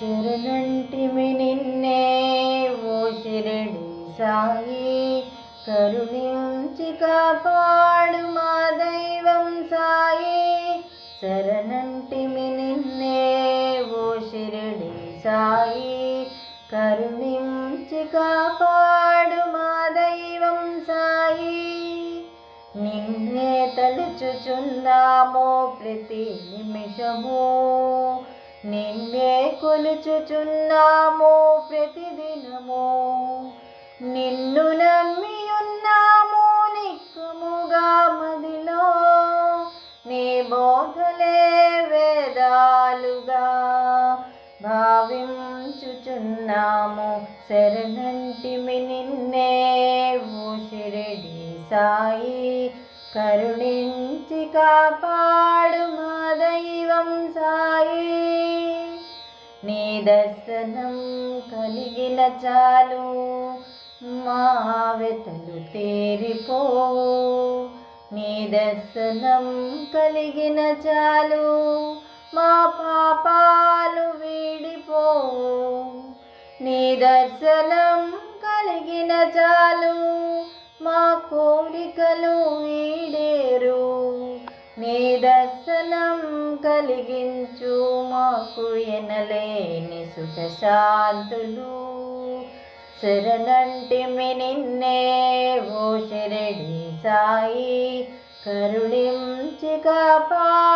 శరణంటిమి నిన్నే ఓ షిరిడి సాయి, కరుణించి కాపాడు మా దైవం సాయి. శరణంటిమి నిన్నే ఓ షిరిడి సాయి, కరుణించి కాపాడు మా దైవం సాయి. నిన్నే తలుచుచున్నామో ప్రతి నిమిషము, నిన్నే కొలుచుచున్నాము ప్రతిదినము. నిన్ను నమ్మి ఉన్నాము నిక్కుముగా మదిలో, నీ బోధలే వేదాలుగా భావించుచున్నాము. శరణంటిమి నిన్నే ఓ షిరిడి సాయి, కరుణించి కాపాడు మా దైవం సాయి. నీ దర్శనం కలిగిన చాలు మా వెతలు తీరిపోవు, నీ దర్శనం కలిగిన చాలు మా పాపాలు వీడిపోవు. నీ దర్శనం కలిగిన చాలు మా కోరికలు వీడేరు. నీ దర్శనం కలిగించు మాకు ఎనలేని సుఖ శాంతులు. శరణంటిమి నిన్నే ఓ షిరిడి సాయి, కరుణించి కాపాడు